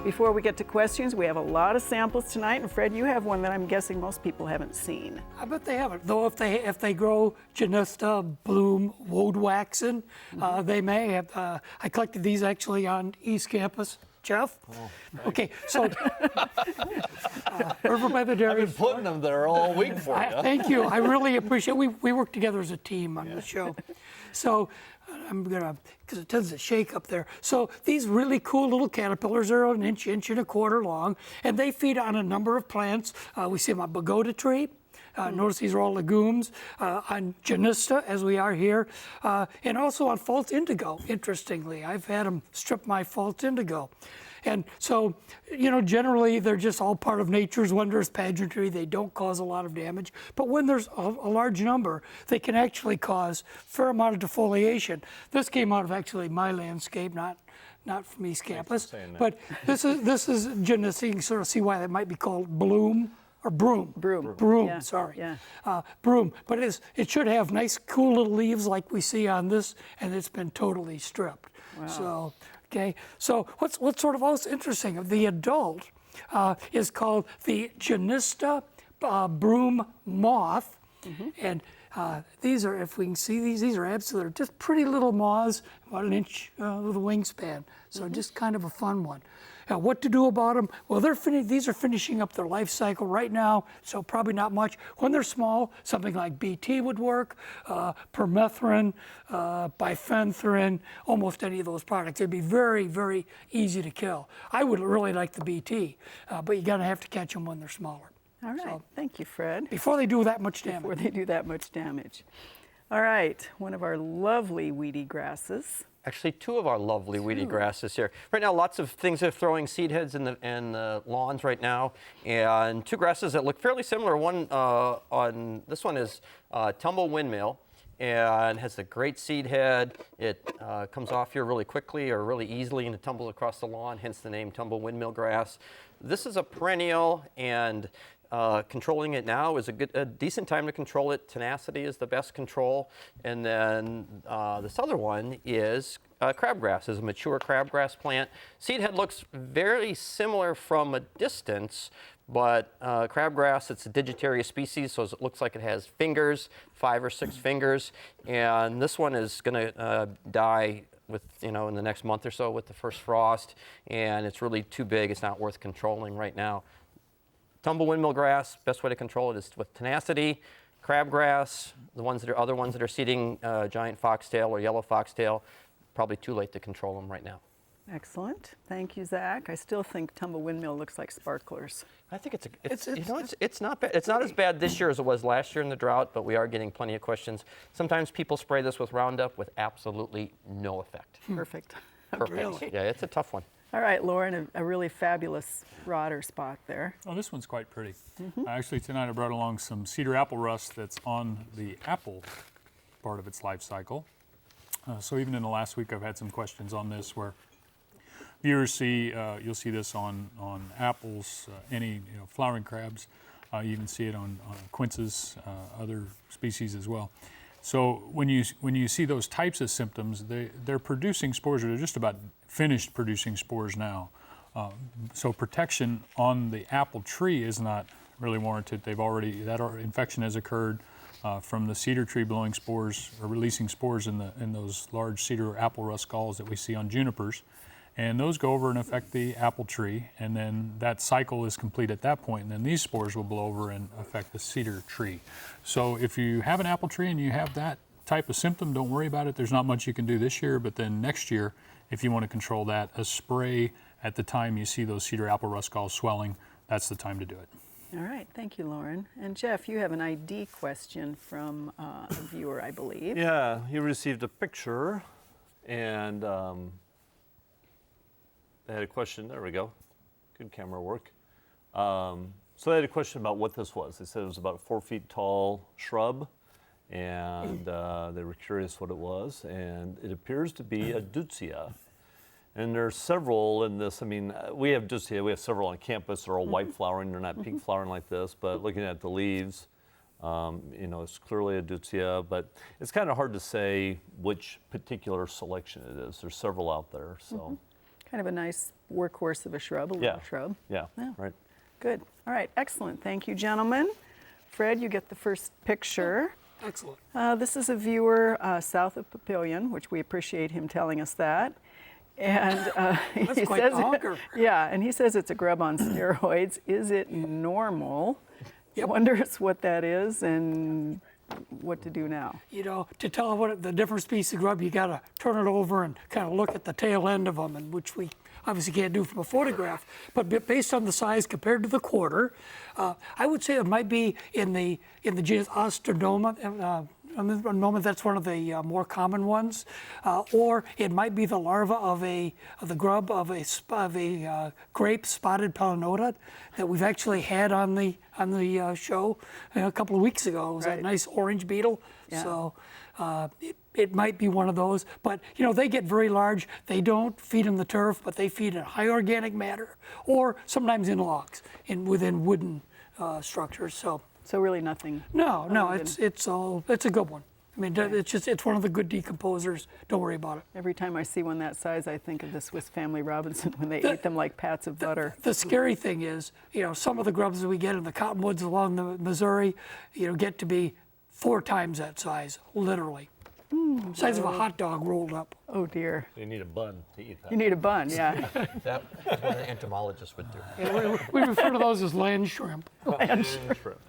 Before we get to questions, we have a lot of samples tonight, and Fred, you have one that I'm guessing most people haven't seen. I bet they haven't. Though if they grow Genista, Bloom, Woadwaxen, they may have. I collected these actually on East Campus. Jeff? Oh, okay, so over by the dairy. I've been putting them there all week for you. Thank you. I really appreciate it. We work together as a team on the show. So I'm gonna, because it tends to shake up there. So these really cool little caterpillars are an inch and a quarter long, and they feed on a number of plants. We see them on pagoda tree. Notice these are all legumes, on Genista, as we are here, and also on false indigo, interestingly. I've had them strip my false indigo. And so, you know, generally they're just all part of nature's wondrous pageantry. They don't cause a lot of damage. But when there's a large number, they can actually cause a fair amount of defoliation. This came out of actually my landscape, not from East Campus. But this is Genista. You can sort of see why that might be called Bloom. Or broom. Broom, yeah. Sorry. Yeah. Broom. But it should have nice, cool little leaves like we see on this, and it's been totally stripped. Wow. So, okay. So what's sort of also interesting, the adult is called the Genista broom moth. And these are, if we can see these are absolutely just pretty little moths, about an inch with a wingspan. So just kind of a fun one. What to do about them? Well, these are finishing up their life cycle right now, so probably not much. When they're small, something like BT would work, permethrin, bifenthrin, almost any of those products. It'd be very, very easy to kill. I would really like the BT, but you're gonna have to catch them when they're smaller. All right, so, thank you, Fred. Before they do that much damage. Before they do that much damage. All right, one of our lovely weedy grasses. Actually, two of our lovely weedy grasses here. Right now, lots of things are throwing seed heads in the lawns right now, and two grasses that look fairly similar. This one is Tumble Windmill, and has a great seed head. It comes off here really quickly or really easily, and it tumbles across the lawn, hence the name Tumble Windmill grass. This is a perennial, and controlling it now is a decent time to control it. Tenacity is the best control. And then this other one is crabgrass, is a mature crabgrass plant. Seed head looks very similar from a distance, but crabgrass, it's a Digitaria species, so it looks like it has fingers, 5 or 6 fingers. And this one is gonna die with, in the next month or so with the first frost, and it's really too big. It's not worth controlling right now. Tumble windmill grass, best way to control it is with tenacity. Crabgrass, other ones that are seeding giant foxtail or yellow foxtail, probably too late to control them right now. Excellent. Thank you, Zach. I still think Tumble Windmill looks like sparklers. I think it's not bad. It's not as bad this year as it was last year in the drought, but we are getting plenty of questions. Sometimes people spray this with Roundup with absolutely no effect. Perfect. Perfect. Really? Yeah, it's a tough one. All right, Lauren, a really fabulous rotter spot there. Oh, this one's quite pretty. Actually, tonight I brought along some cedar apple rust that's on the apple part of its life cycle. So even in the last week, I've had some questions on this where viewers see, you'll see this on apples, any flowering crabs. You can see it on quinces, other species as well. So when you see those types of symptoms, they're producing spores, or they're just about finished producing spores now. So protection on the apple tree is not really warranted. That infection has occurred from the cedar tree blowing spores or releasing spores in those large cedar apple rust galls that we see on junipers. And those go over and affect the apple tree, and then that cycle is complete at that point, and then these spores will blow over and affect the cedar tree. So if you have an apple tree and you have that type of symptom, don't worry about it. There's not much you can do this year, but then next year, if you want to control that, a spray at the time you see those cedar apple rust galls swelling, that's the time to do it. All right, thank you, Lauren. And Jeff, you have an ID question from a viewer, I believe. Yeah, he received a picture, and they had a question. There we go. Good camera work. So they had a question about what this was. They said it was about a 4 feet tall shrub, and they were curious what it was. And it appears to be a deutzia. And there's several in this. I mean, we have deutzia. We have several on campus. They're all white flowering. They're not pink flowering like this. But looking at the leaves, it's clearly a deutzia. But it's kind of hard to say which particular selection it is. There's several out there. So. Kind of a nice workhorse of a shrub, a Yeah. little shrub. Yeah, Yeah. right. Good. All right, excellent. Thank you, gentlemen. Fred, you get the first picture. Excellent. This is a viewer south of Papillion, which we appreciate him telling us that. And That's he quite says, the honker. yeah, and he says it's a grub on steroids. Is it normal? Yep. Wonders what that is and what to do now. You know, to tell what the different species of grub, you got to turn it over and kind of look at the tail end of them, and which we obviously can't do from a photograph. But based on the size compared to the quarter, I would say it might be in the genus Osternoma. At the moment, that's one of the more common ones, or it might be the larva of the grub of a grape spotted palinota that we've actually had on the show a couple of weeks ago. It was Right. that nice orange beetle. Yeah. So it might be one of those, but you know they get very large. They don't feed in the turf, but they feed in high organic matter, or sometimes in logs, within wooden structures. So really nothing. No, other than- it's a good one. I mean, it's one of the good decomposers. Don't worry about it. Every time I see one that size, I think of the Swiss Family Robinson when they ate them like pats of butter. The scary thing is, you know, some of the grubs that we get in the cottonwoods along the Missouri, you know, get to be 4 times that size, literally. Size of a hot dog rolled up. Oh dear. You need a bun to eat that. You need a bun, yeah. That is what an entomologist would do. We refer to those as land shrimp. Shrimp.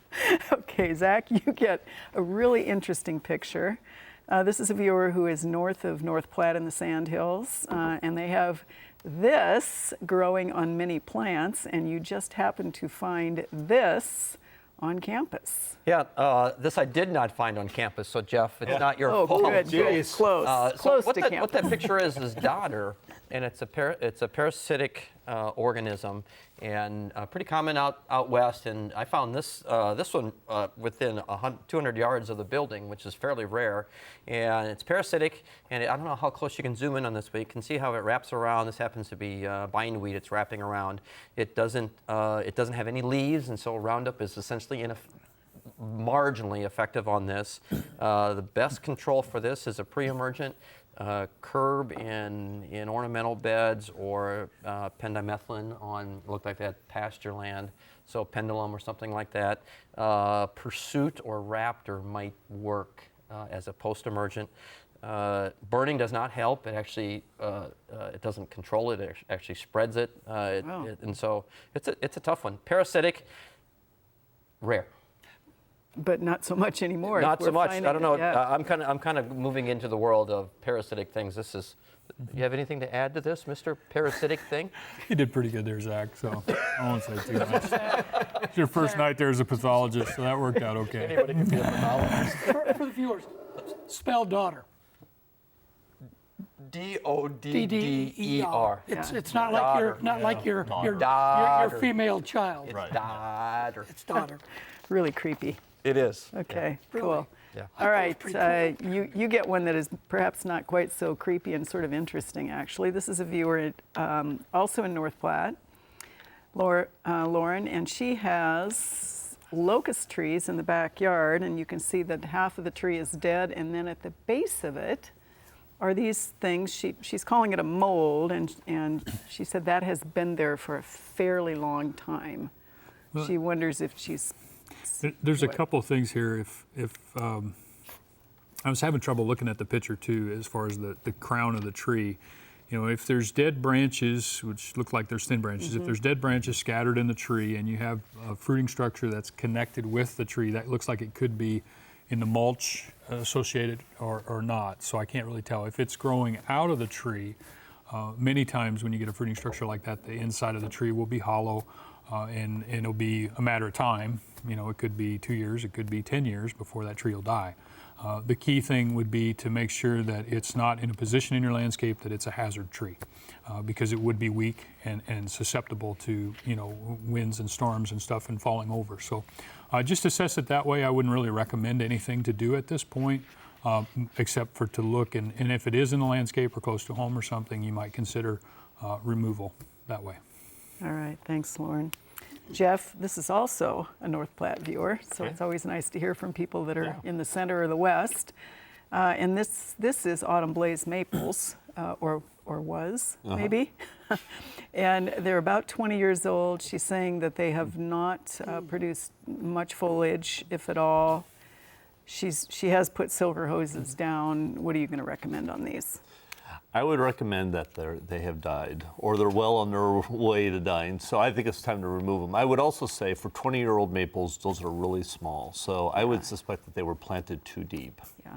Okay, Zach, you get a really interesting picture. This is a viewer who is north of North Platte in the Sandhills, and they have this growing on many plants, and you just happen to find this on campus. Yeah, this I did not find on campus, so Jeff, it's not your Oh, fault. good, good. Close, close what to that, campus. What that picture is Dodder, and it's a parasitic organism, and pretty common out west. And I found this one within 200 yards of the building, which is fairly rare. And it's parasitic, and I don't know how close you can zoom in on this, but you can see how it wraps around. This happens to be bindweed it's wrapping around. It doesn't have any leaves, and so Roundup is essentially marginally effective on this. The best control for this is a pre-emergent curb in ornamental beds, or pendimethalin on, looked like that pasture land, so pendulum or something like that. Pursuit or raptor might work as a post-emergent. Burning does not help. It actually it doesn't control it. It actually spreads it, and so it's a tough one. Parasitic, rare. But not so much anymore. Not so We're much. I finding don't know. it, yeah. I'm kind of moving into the world of parasitic things. This is. You have anything to add to this, Mr. Parasitic thing? You did pretty good there, Zach, so I won't say too much. It's your first night there as a pathologist, so that worked out okay. Anybody can be a pathologist. For the viewers, spell daughter. D-O-D-D-E-R. It's not like your Daughter. female child. It's Right. Dodder. It's daughter. Really creepy. It is. Okay, Really? cool. Yeah. All right, pretty you get one that is perhaps not quite so creepy and sort of interesting, actually. This is a viewer also in North Platte, Lauren, and she has locust trees in the backyard, and you can see that half of the tree is dead, and then at the base of it are these things. She's calling it a mold, and she said that has been there for a fairly long time. Well, She wonders if she's... There's a couple of things here. If I was having trouble looking at the picture too, as far as the crown of the tree. You know, if there's dead branches, which look like there's thin branches, if there's dead branches scattered in the tree, and you have a fruiting structure that's connected with the tree, that looks like it could be in the mulch associated or not. So I can't really tell. If it's growing out of the tree, many times when you get a fruiting structure like that, the inside of the tree will be hollow, and it'll be a matter of time. You know, it could be 2 years, it could be 10 years before that tree will die. The key thing would be to make sure that it's not in a position in your landscape that it's a hazard tree, because it would be weak and susceptible to, you know, winds and storms and stuff and falling over. So just assess it that way. I wouldn't really recommend anything to do at this point, except for to look, and if it is in the landscape or close to home or something, you might consider removal that way. All right, thanks, Lauren. Jeff, this is also a North Platte viewer, so Okay. it's always nice to hear from people that are in the center or the west. And this is autumn blaze maples, or or was, maybe. And they're about 20 years old. She's saying that they have not produced much foliage, if at all. She has put silver hoses down. What are you going to recommend on these? I would recommend that they have died, or they're well on their way to dying. So I think it's time to remove them. I would also say for 20-year-old maples, those are really small. So I would suspect that they were planted too deep. Yeah.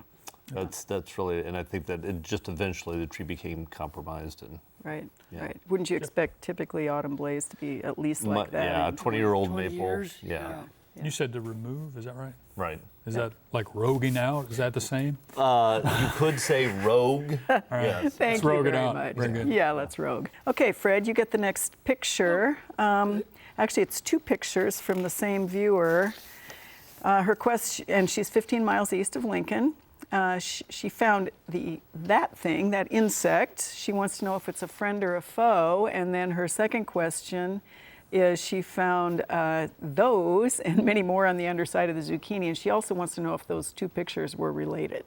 That's really, and I think that it just eventually the tree became compromised and. Right, Yeah. right. Wouldn't you expect typically autumn blaze to be at least like that? Yeah, 20-year-old 20 maple. years, Yeah. You said to remove, is that right? Right. Is that like roguing out? Is that the same? You could say rogue. Yes. Thank Let's you rogue it very out. much. Very good. Yeah, let's rogue. Okay, Fred, you get the next picture. Actually, it's two pictures from the same viewer. Her question, and she's 15 miles east of Lincoln. She found that insect. She wants to know if it's a friend or a foe. And then her second question is she found those and many more on the underside of the zucchini. And she also wants to know if those two pictures were related.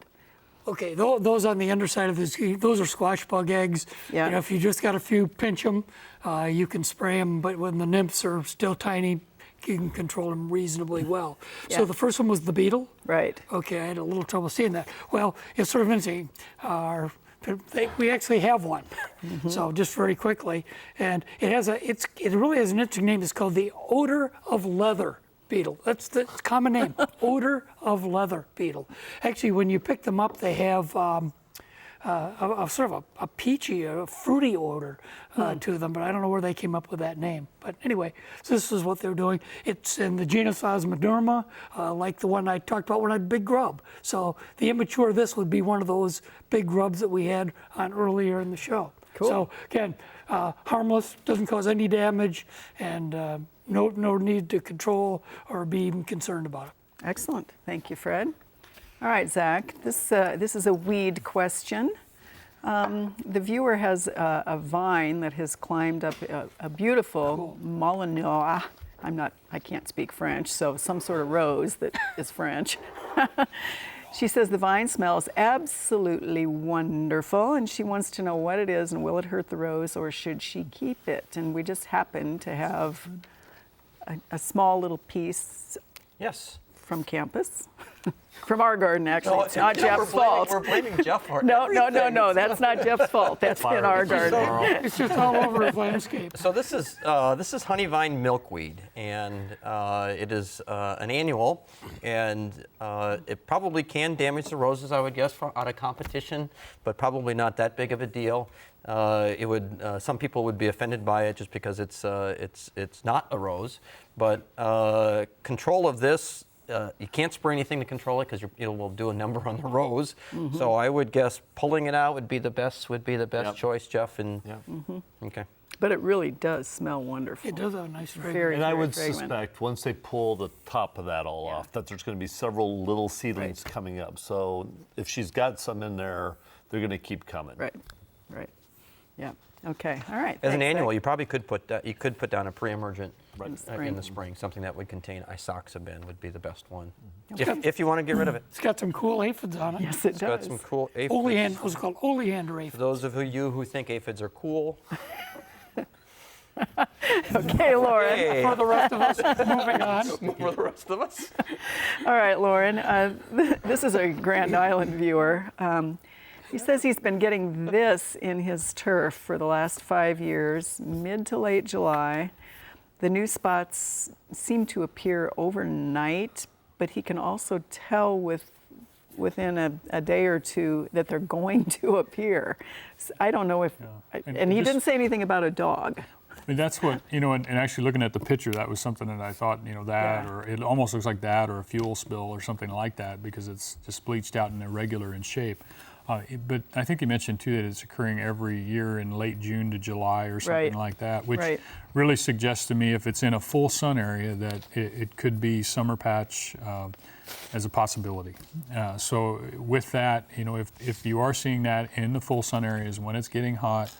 Okay, those on the underside of the zucchini, those are squash bug eggs. Yeah. You know, if you just got a few, pinch them. You can spray them, but when the nymphs are still tiny, you can control them reasonably well. Yeah. So the first one was the beetle. Right. Okay, I had a little trouble seeing that. Well, it's sort of interesting. We actually have one. So just very quickly, and it really has an interesting name. It's called the odor of leather beetle. That's the common name, odor of leather beetle. Actually, when you pick them up, they have a sort of a peachy, a fruity odor to them, but I don't know where they came up with that name. But anyway, so this is what they're doing. It's in the genus Osmoderma, like the one I talked about when I had big grub. So the immature of this would be one of those big grubs that we had on earlier in the show. Cool. So again, harmless, doesn't cause any damage, and no need to control or be even concerned about it. Excellent. Thank you, Fred. All right, Zach, this is a weed question. The viewer has a vine that has climbed up a beautiful Malinois. I can't speak French, so some sort of rose that is French. She says the vine smells absolutely wonderful, and she wants to know what it is and will it hurt the rose or should she keep it? And we just happen to have a small little piece Yes. from campus. From our garden, actually. No, It's not yeah, Jeff's we're blaming- fault. We're blaming Jeff for No, everything. that's not Jeff's fault. That's in our garden. It's just all over his landscape. So this is honeyvine milkweed, and it is an annual, and it probably can damage the roses, I would guess, out of competition, but probably not that big of a deal. It would. Some people would be offended by it just because it's not a rose, but control of this. You can't spray anything to control it because it will do a number on the rose. So I would guess pulling it out would be the best Yep. choice, Jeff. And Yeah. okay. But it really does smell wonderful. It does have a nice fragrance. Very, And I very would fragrant. suspect once they pull the top of that all off, that there's going to be several little seedlings coming up. So if she's got some in there, they're going to keep coming. Right, right. Yeah. Okay. All right. As an Thanks, annual, Zach. you probably could put down a pre-emergent In the in the spring. spring, something that would contain isoxaben would be the best one, Okay. if you want to get rid of it. It's got some cool aphids on it. Yes, it It's got does. some cool aphids. Oleander, what's it called? Oleander For aphid. those of you who think aphids are cool, Okay, Lauren. hey, For the rest of us, moving on. for the rest of us. All right, Lauren. This is a Grand Island viewer. He says he's been getting this in his turf for the last 5 years, mid to late July. The new spots seem to appear overnight, but he can also tell within a day or two that they're going to appear. I don't know if, Yeah. and he just- didn't say anything about a dog. I mean, that's what, and actually looking at the picture, that was something that I thought, that, Yeah. or it almost looks like that, or a fuel spill or something like that, because it's just bleached out and irregular in shape. But I think you mentioned too that it's occurring every year in late June to July or something Right. like that, which Right. really suggests to me if it's in a full sun area that it could be summer patch as a possibility. So with that, if you are seeing that in the full sun areas when it's getting hot,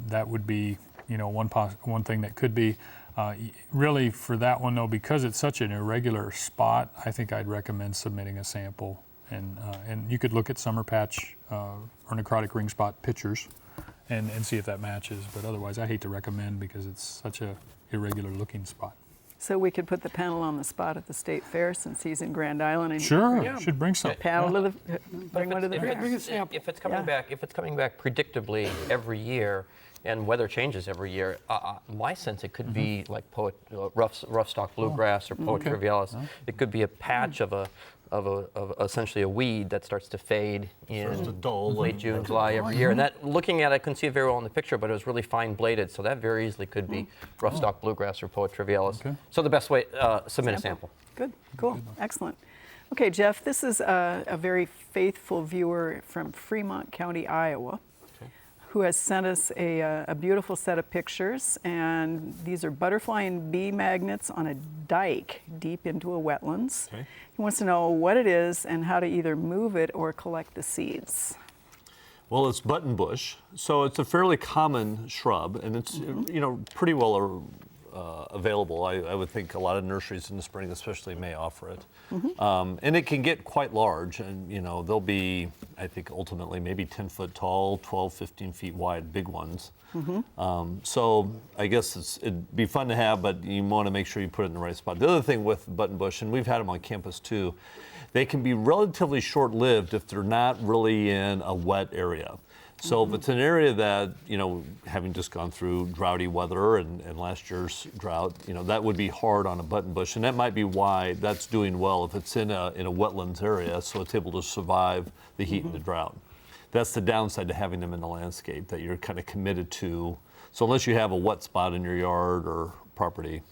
that would be one thing that could be. Really for that one though, because it's such an irregular spot, I think I'd recommend submitting a sample. And you could look at summer patch or necrotic ring spot pictures and see if that matches. But otherwise, I hate to recommend because it's such a irregular looking spot. So we could put the panel on the spot at the state fair since he's in Grand Island. And Sure, Yeah. should bring some. panel to the, bring one to the If fair. it's- Bring a sample. If it's coming Yeah. back, if it's coming back predictably every year, and weather changes every year, my sense it could be like rough stock bluegrass or Poa trivialis. It could be a patch of essentially a weed that starts to fade Starts to in dull late and- June, July every year. And that, looking at it, I couldn't see it very well in the picture, but it was really fine bladed, so that very easily could be rough stock bluegrass or Poa trivialis. Okay. So the best way, submit a sample. Good, cool, excellent. Okay, Jeff, this is a very faithful viewer from Fremont County, Iowa, who has sent us a beautiful set of pictures, and these are butterfly and bee magnets on a dike deep into a wetlands. Okay. He wants to know what it is and how to either move it or collect the seeds. Well, it's buttonbush, so it's a fairly common shrub, and it's pretty well available. I would think a lot of nurseries in the spring, especially, may offer it, and it can get quite large. And they'll be, I think, ultimately maybe 10 foot tall, 12, 15 feet wide, big ones. So I guess it'd be fun to have, but you want to make sure you put it in the right spot. The other thing with buttonbush, and we've had them on campus too, they can be relatively short-lived if they're not really in a wet area. So if it's an area that, having just gone through droughty weather and last year's drought, that would be hard on a buttonbush. And that might be why that's doing well if it's in a wetlands area, so it's able to survive the heat and the drought. That's the downside to having them in the landscape, that you're kind of committed to. So unless you have a wet spot in your yard or property,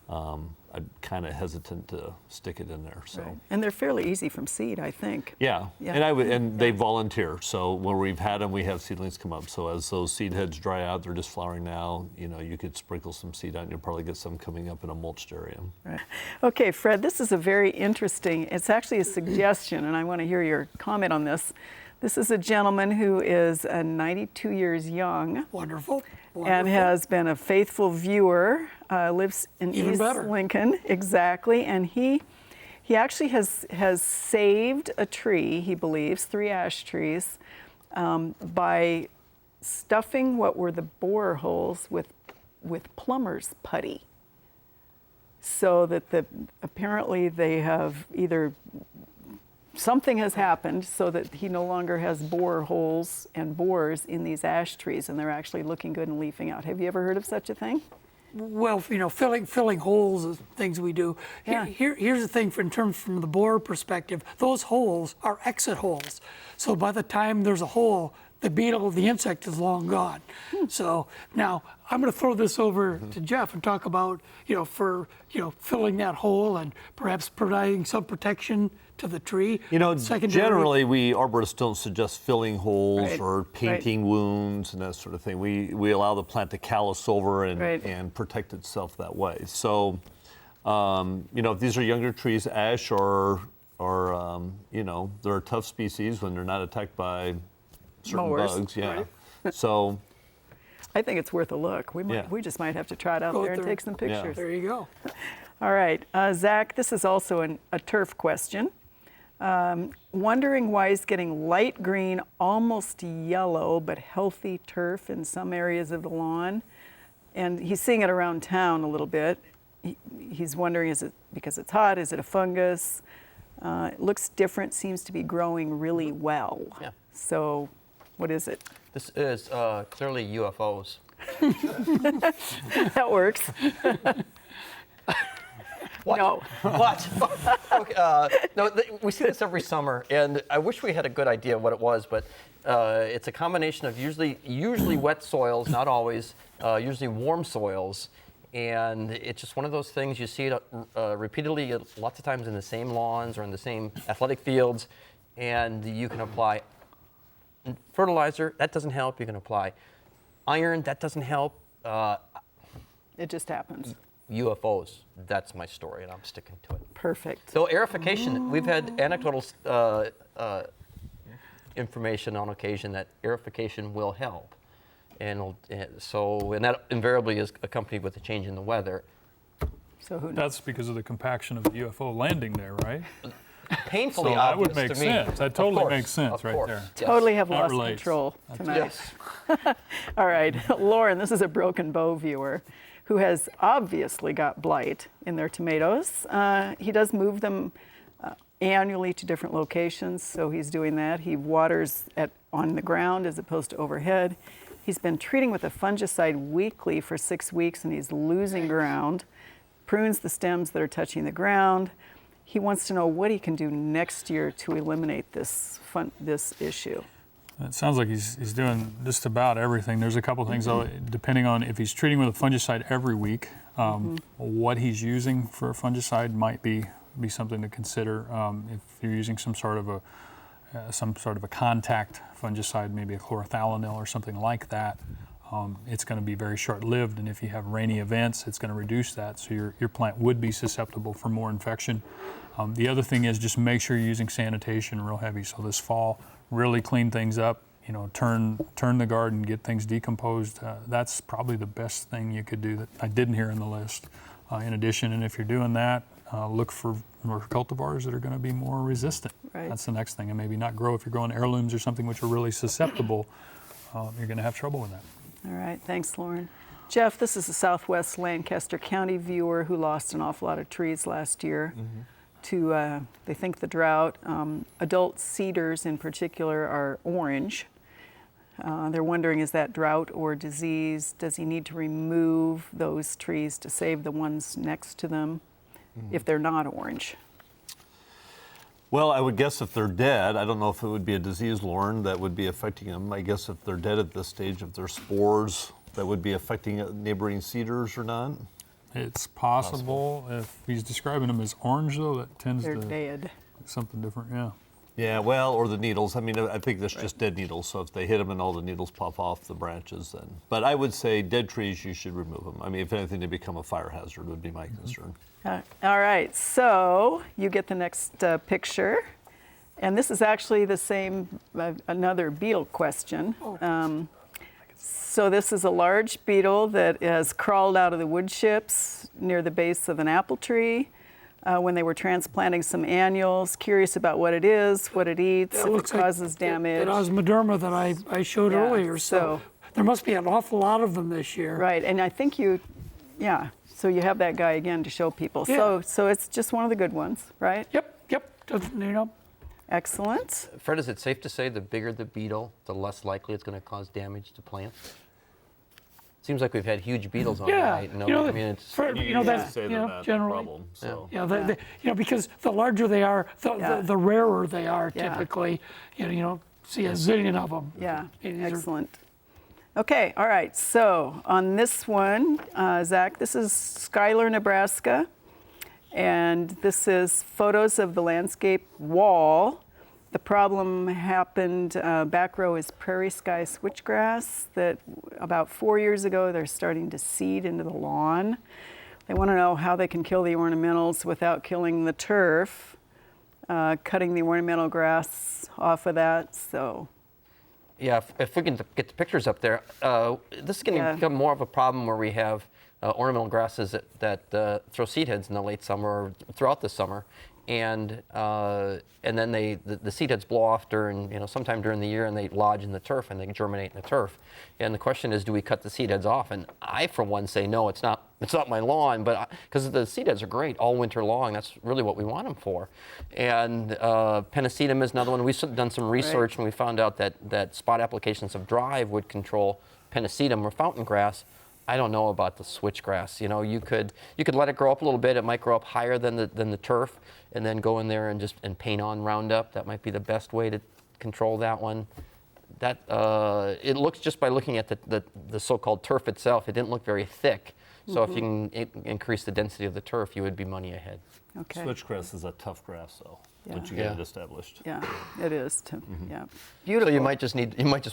I'm kind of hesitant to stick it in there. So. Right. And they're fairly easy from seed, I think. Yeah, Yeah. and they volunteer. So when we've had them, we have seedlings come up. So as those seed heads dry out, they're just flowering now. You could sprinkle some seed out, and you'll probably get some coming up in a mulched area. Right. Okay, Fred, this is a very interesting, it's actually a suggestion, and I want to hear your comment on this. This is a gentleman who is 92 years young. Wonderful. And has been a faithful viewer, lives in Even East better. Lincoln, exactly, and he actually has saved a tree, he believes, 3 ash trees, by stuffing what were the bore holes with plumber's putty, so that apparently they have either something has happened so that he no longer has bore holes and bores in these ash trees, and they're actually looking good and leafing out. Have you ever heard of such a thing? Well, filling holes is things we do. Yeah. Here's the thing, from the borer perspective, those holes are exit holes. So by the time there's a hole, the beetle, the insect, is long gone. So now I'm going to throw this over to Jeff and talk about, filling that hole and perhaps providing some protection to the tree. Generally, we arborists don't suggest filling holes Right, or painting wounds and that sort of thing. We allow the plant to callus over and protect itself that way. So, if these are younger trees, ash or they're a tough species when they're not attacked by certain Mowers, bugs. Yeah. So, I think it's worth a look. We just might have to try it out Go there and there. take some pictures. There you go. All right, Zach, this is also a turf question. Wondering why he's getting light green, almost yellow, but healthy turf in some areas of the lawn. And he's seeing it around town a little bit. He's wondering, is it because it's hot? Is it a fungus? It looks different, seems to be growing really well. Yeah. So what is it? This is clearly UFOs. That works. What? No. What? Okay, no, we see this every summer, and I wish we had a good idea of what it was, but it's a combination of usually wet soils, not always, usually warm soils, and it's just one of those things you see it repeatedly, lots of times in the same lawns or in the same athletic fields, and you can apply fertilizer, that doesn't help. You can apply iron, that doesn't help. It just happens. UFOs, that's my story, and I'm sticking to it. Perfect. So aerification, we've had anecdotal information on occasion that aerification will help. And that invariably is accompanied with a change in the weather. So who knows? That's because of the compaction of the UFO landing there, right? painfully So that would obvious make to me. sense. That Of totally course, makes sense of right course. there. Yes. Totally have That lost relates. control tonight. Yes. All right, Lauren, this is a Broken Bow viewer who has obviously got blight in their tomatoes. He does move them annually to different locations, so he's doing that. He waters on the ground as opposed to overhead. He's been treating with a fungicide weekly for 6 weeks, and he's losing ground, prunes the stems that are touching the ground. He wants to know what he can do next year to eliminate this issue. It sounds like he's doing just about everything. There's a couple things, though, depending on if he's treating with a fungicide every week, what he's using for a fungicide might be something to consider. If you're using some sort of a contact fungicide, maybe a chlorothalonil or something like that, it's going to be very short-lived, and if you have rainy events, it's going to reduce that, so your plant would be susceptible for more infection. The other thing is just make sure you're using sanitation real heavy. So this fall, really clean things up, turn the garden, get things decomposed. That's probably the best thing you could do that I didn't hear in the list. In addition, and if you're doing that, look for more cultivars that are going to be more resistant. Right. That's the next thing, and maybe not grow. If you're growing heirlooms or something which are really susceptible, you're going to have trouble with that. All right, thanks, Lauren. Jeff, this is a Southwest Lancaster County viewer who lost an awful lot of trees last year to, they think, the drought. Adult cedars in particular are orange. They're wondering, is that drought or disease? Does he need to remove those trees to save the ones next to them if they're not orange? Well, I would guess if they're dead, I don't know if it would be a disease, Lauren, that would be affecting them. I guess if they're dead at this stage, if they're spores, that would be affecting neighboring cedars or not. It's possible. If he's describing them as orange, though, that tends They're to dead. be something different, yeah. Yeah, well, or the needles. I mean, I think that's just dead needles. So if they hit them and all the needles pop off the branches, then. But I would say dead trees, you should remove them. I mean, if anything, they become a fire hazard would be my concern. All right, so you get the next picture. And this is actually the same, another beetle question. So this is a large beetle that has crawled out of the wood chips near the base of an apple tree when they were transplanting some annuals. Curious about what it is, what it eats, if it causes damage. That osmoderma that I showed Yeah, earlier. So there must be an awful lot of them this year. Right, and I think so you have that guy again to show people. Yeah. So it's just one of the good ones, right? Yep. Excellent. Fred, is it safe to say the bigger the beetle, the less likely it's going to cause damage to plants? Seems like we've had huge beetles on Yeah, tonight. you I mean, it's that's say they're not generally. a problem. So. Because the larger they are, the rarer they are Yeah. typically. You don't see a zillion of them. Yeah, These are- excellent. Okay, all right, so on this one, Zach, this is Schuyler, Nebraska, and this is photos of the landscape wall. The problem happened, back row is prairie sky switchgrass that about 4 years ago they're starting to seed into the lawn. They want to know how they can kill the ornamentals without killing the turf, cutting the ornamental grass off of that, so. Yeah, if we can get the pictures up there, this is going to become more of a problem where we have ornamental grasses that throw seed heads in the late summer or throughout the summer, and then the seed heads blow off during sometime during the year, and they lodge in the turf and they germinate in the turf. And the question is, do we cut the seed heads off? And I, for one, say no. It's not my lawn, but because the seed heads are great all winter long. That's really what we want them for. And Panasitum is another one. We've done some research and we found out that spot applications of Drive would control Panasitum or fountain grass. I don't know about the switchgrass. You could let it grow up a little bit. It might grow up higher than the turf, and then go in there and paint on Roundup. That might be the best way to control that one. That it looks, just by looking at the so-called turf itself, it didn't look very thick. So if you can increase the density of the turf, you would be money ahead. Okay. Switchgrass is a tough grass, though, once you get it established. Yeah, it is. Yeah, beautiful. So you might just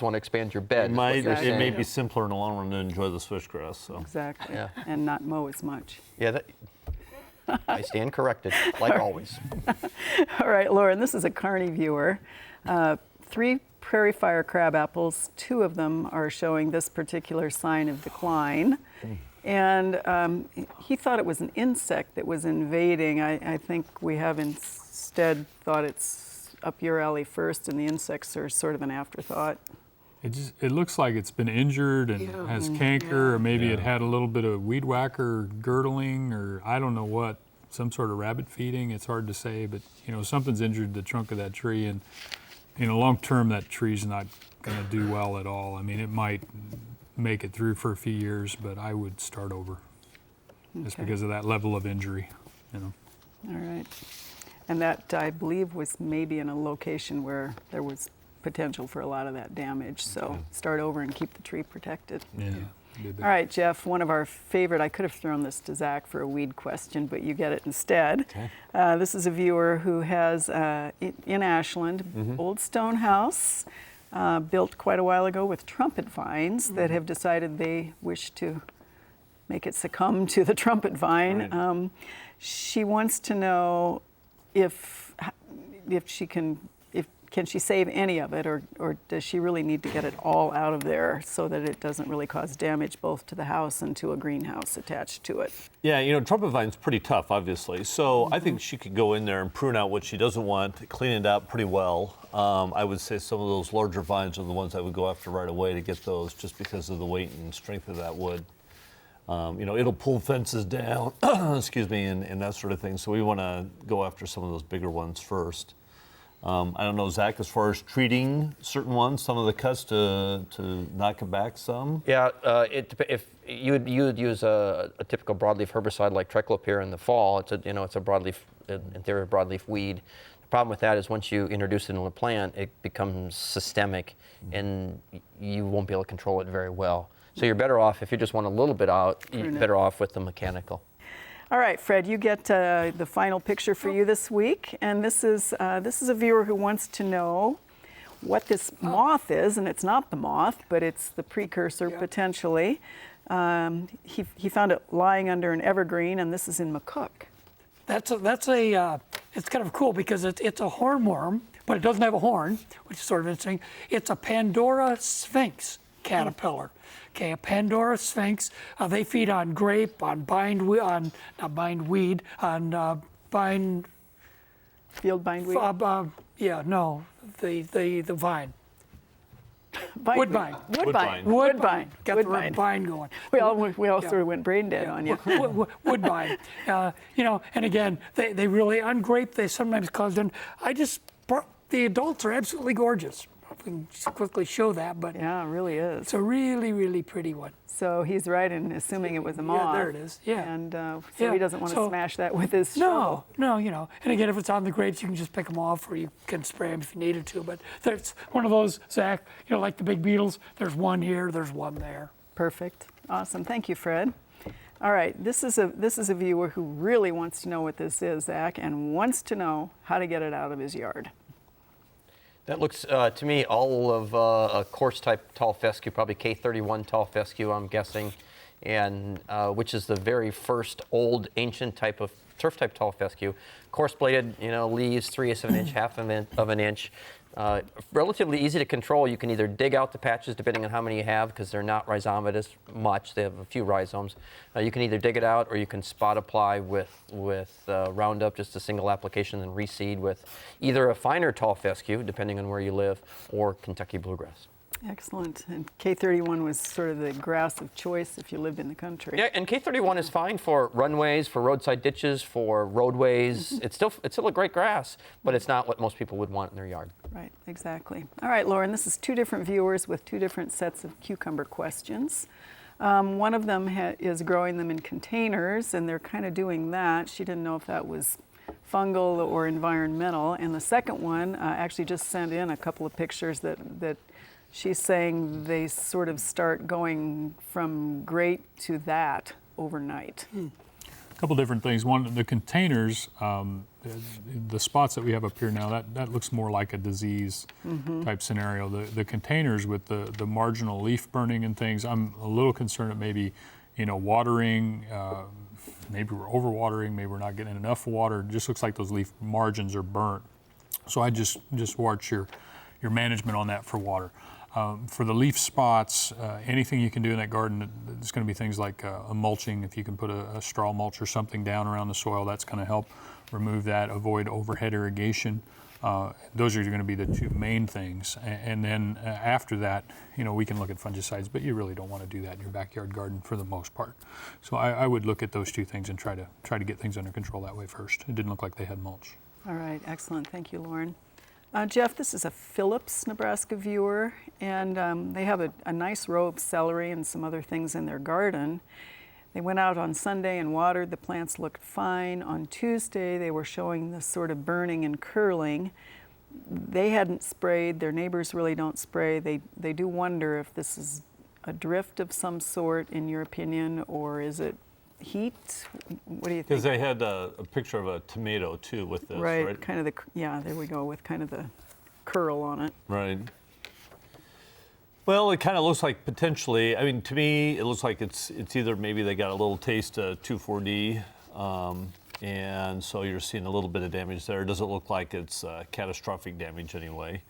want to expand your bed. It is what you're it may saying. be simpler in the long run to enjoy the switchgrass. So. Exactly. Yeah. And not mow as much. Yeah, I stand corrected, like always. All right, Lauren, this is a Carney viewer. 3 prairie fire crab apples, 2 of them are showing this particular sign of decline. And he thought it was an insect that was invading. I think we have instead thought it's up your alley first, and the insects are sort of an afterthought. It looks like it's been injured and has canker, or maybe it had a little bit of weed whacker girdling, or I don't know what, some sort of rabbit feeding. It's hard to say, but something's injured the trunk of that tree, and long term that tree's not going to do well at all. I mean, it might make it through for a few years, but I would start over just because of that level of injury. All right. And that, I believe, was maybe in a location where there was potential for a lot of that damage. So start over and keep the tree protected. Yeah. All right, Jeff, one of our favorite, I could have thrown this to Zach for a weed question, but you get it instead. Okay. This is a viewer who has, in Ashland, old stone house, built quite a while ago with trumpet vines that have decided they wish to make it succumb to the trumpet vine. Right. She wants to know if she can she save any of it, or does she really need to get it all out of there so that it doesn't really cause damage both to the house and to a greenhouse attached to it? Yeah, trumpet vine's pretty tough, obviously. So I think she could go in there and prune out what she doesn't want, clean it out pretty well. I would say some of those larger vines are the ones I would go after right away to get those, just because of the weight and strength of that wood. It'll pull fences down, excuse me, and that sort of thing. So we want to go after some of those bigger ones first. I don't know, Zach, as far as treating certain ones, some of the cuts to knock them back some? Yeah, if you would use a typical broadleaf herbicide like triclopyr in the fall, it's a broadleaf, in theory, a broadleaf weed. The problem with that is once you introduce it into a plant, it becomes systemic, and you won't be able to control it very well. So you're better off, if you just want a little bit out, you're better off with the mechanical. All right, Fred, you get the final picture for you this week, and this is a viewer who wants to know what this moth is, and it's not the moth, but it's the precursor potentially. He found it lying under an evergreen, and this is in McCook. It's kind of cool because it's a hornworm, but it doesn't have a horn, which is sort of interesting. It's a Pandoras Sphinx caterpillar. Okay, a Pandoras Sphinx. They feed on grape, on field bindweed. The vine. Woodbine. Woodbine. Got the right vine going. We all sort of went brain dead on you. Woodbine. And again, they really, on grape, they sometimes cause them. The adults are absolutely gorgeous. We can just quickly show that, but yeah, it really is. It's a really, really pretty one. So he's right in assuming it was a moth. Yeah, there it is. Yeah. And he doesn't want to smash that with his shovel. No. And again, if it's on the grapes, you can just pick them off, or you can spray them if you needed to. But there's one of those, Zach, like the big beetles. There's one here, there's one there. Perfect. Awesome. Thank you, Fred. All right. This is a viewer who really wants to know what this is, Zach, and wants to know how to get it out of his yard. That looks to me all of a coarse type tall fescue, probably K31 Tall Fescue, I'm guessing, and which is the very first old ancient type of turf type tall fescue. Coarse bladed, leaves 3/8 of an inch, half of an inch. Relatively easy to control. You can either dig out the patches depending on how many you have, because they're not rhizomatous much. They have a few rhizomes. You can either dig it out, or you can spot apply with Roundup, just a single application, and reseed with either a finer tall fescue, depending on where you live, or Kentucky bluegrass. Excellent. And K31 was sort of the grass of choice if you lived in the country. Yeah, and K31 is fine for runways, for roadside ditches, for roadways. It's still a great grass, but it's not what most people would want in their yard. Right, exactly. All right, Lauren, this is two different viewers with two different sets of cucumber questions. One of them is growing them in containers, and they're kind of doing that. She didn't know if that was fungal or environmental. And the second one actually just sent in a couple of pictures that she's saying they sort of start going from great to that overnight. A couple different things. One, the containers, the spots that we have up here now, that looks more like a disease type scenario. The containers with the marginal leaf burning and things, I'm a little concerned that maybe, watering, maybe we're overwatering, maybe we're not getting enough water. It just looks like those leaf margins are burnt. So I just watch your management on that for water. For the leaf spots, anything you can do in that garden, it's going to be things like a mulching. If you can put a straw mulch or something down around the soil, that's going to help remove that, avoid overhead irrigation. Those are going to be the two main things. And then after that, we can look at fungicides, but you really don't want to do that in your backyard garden for the most part. So I would look at those two things and try to get things under control that way first. It didn't look like they had mulch. All right, excellent. Thank you, Lauren. Jeff, this is a Phillips, Nebraska viewer, and they have a nice row of celery and some other things in their garden. They went out on Sunday and watered. The plants looked fine. On Tuesday, they were showing this sort of burning and curling. They hadn't sprayed. Their neighbors really don't spray. They do wonder if this is a drift of some sort, in your opinion, or is it heat? What do you think? Because they had a picture of a tomato too with this, right? Right, kind of there we go, with kind of the curl on it. Right. Well, it kind of looks like potentially, I mean, to me, it looks like it's either maybe they got a little taste of 2,4-D, and so you're seeing a little bit of damage there. It doesn't look like it's catastrophic damage anyway.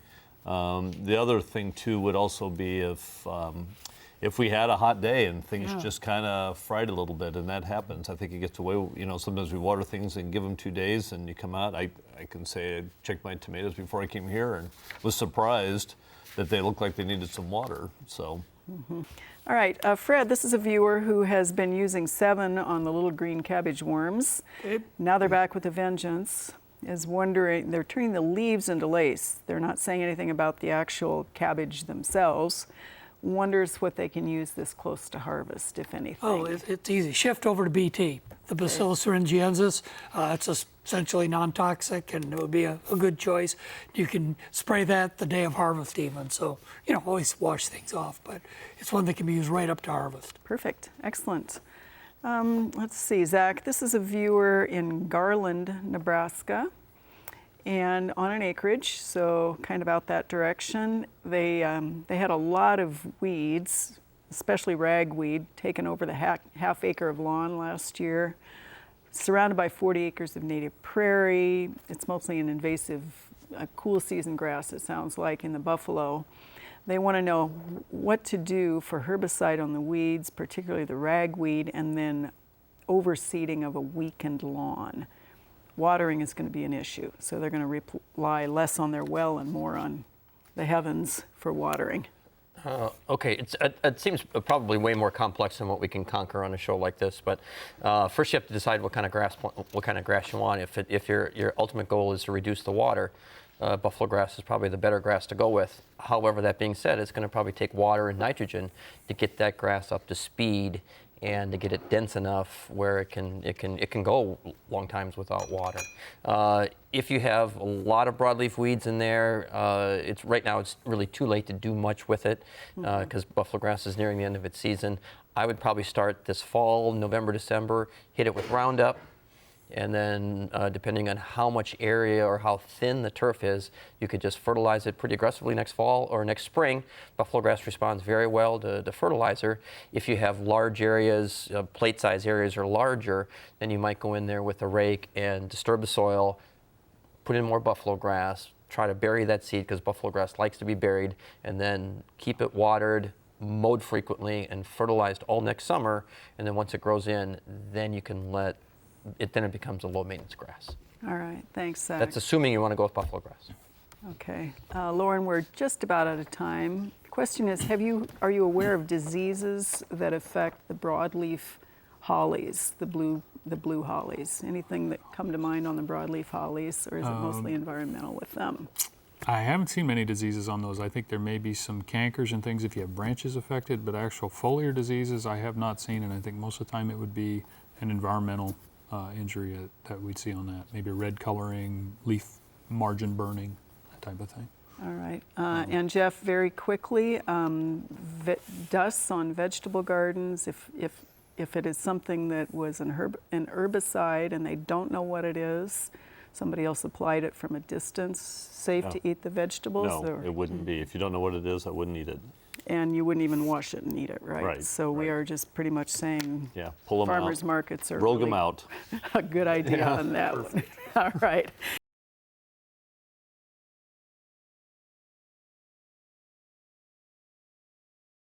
The other thing too would also be if we had a hot day and things just kind of fried a little bit, and that happens. I think it gets away, sometimes we water things and give them 2 days and you come out. I can say I checked my tomatoes before I came here and was surprised that they looked like they needed some water, so. All right, Fred, this is a viewer who has been using 7 on the little green cabbage worms. Okay. Now they're back with a vengeance, is wondering, they're turning the leaves into lace. They're not saying anything about the actual cabbage themselves. Wonders what they can use this close to harvest, if anything. Oh, it's easy. Shift over to BT, the Bacillus thuringiensis. It's essentially non-toxic, and it would be a good choice. You can spray that the day of harvest even, so, always wash things off, but it's one that can be used right up to harvest. Perfect, excellent. Let's see, Zach, this is a viewer in Garland, Nebraska, and on an acreage, so kind of out that direction. They had a lot of weeds, especially ragweed, taken over the half acre of lawn last year. Surrounded by 40 acres of native prairie. It's mostly an invasive, cool season grass, it sounds like, in the buffalo. They want to know what to do for herbicide on the weeds, particularly the ragweed, and then overseeding of a weakened lawn. Watering is going to be an issue, so they're going to rely less on their well and more on the heavens for watering. Okay, it seems probably way more complex than what we can conquer on a show like this. But first, you have to decide what kind of grass you want. If your ultimate goal is to reduce the water, buffalo grass is probably the better grass to go with. However, that being said, it's going to probably take water and nitrogen to get that grass up to speed and to get it dense enough where it can go long times without water. If you have a lot of broadleaf weeds in there, right now it's really too late to do much with it because buffalo grass is nearing the end of its season. I would probably start this fall, November, December, hit it with Roundup, and then depending on how much area or how thin the turf is, you could just fertilize it pretty aggressively next fall or next spring. Buffalo grass responds very well to fertilizer. If you have large areas, plate size areas or larger, then you might go in there with a rake and disturb the soil, put in more buffalo grass, try to bury that seed because buffalo grass likes to be buried, and then keep it watered, mowed frequently, and fertilized all next summer. And then once it grows in, then you can then it becomes a low maintenance grass. All right, thanks, Zach. That's assuming you want to go with buffalo grass. Okay, Lauren, we're just about out of time. The question is, are you aware of diseases that affect the broadleaf hollies, the blue hollies? Anything that come to mind on the broadleaf hollies, or is it mostly environmental with them? I haven't seen many diseases on those. I think there may be some cankers and things if you have branches affected, but actual foliar diseases I have not seen, and I think most of the time it would be an environmental injury that we'd see on that. Maybe red coloring, leaf margin burning, that type of thing. All right. And Jeff, very quickly, dusts on vegetable gardens, if it is something that was an herbicide and they don't know what it is, somebody else applied it from a distance, safe to eat the vegetables? No, it wouldn't be. If you don't know what it is, I wouldn't eat it. And you wouldn't even wash it and eat it, right? Right. So we are just pretty much saying pull them farmers out. markets are Rogue really them out. a good idea on that one. All right.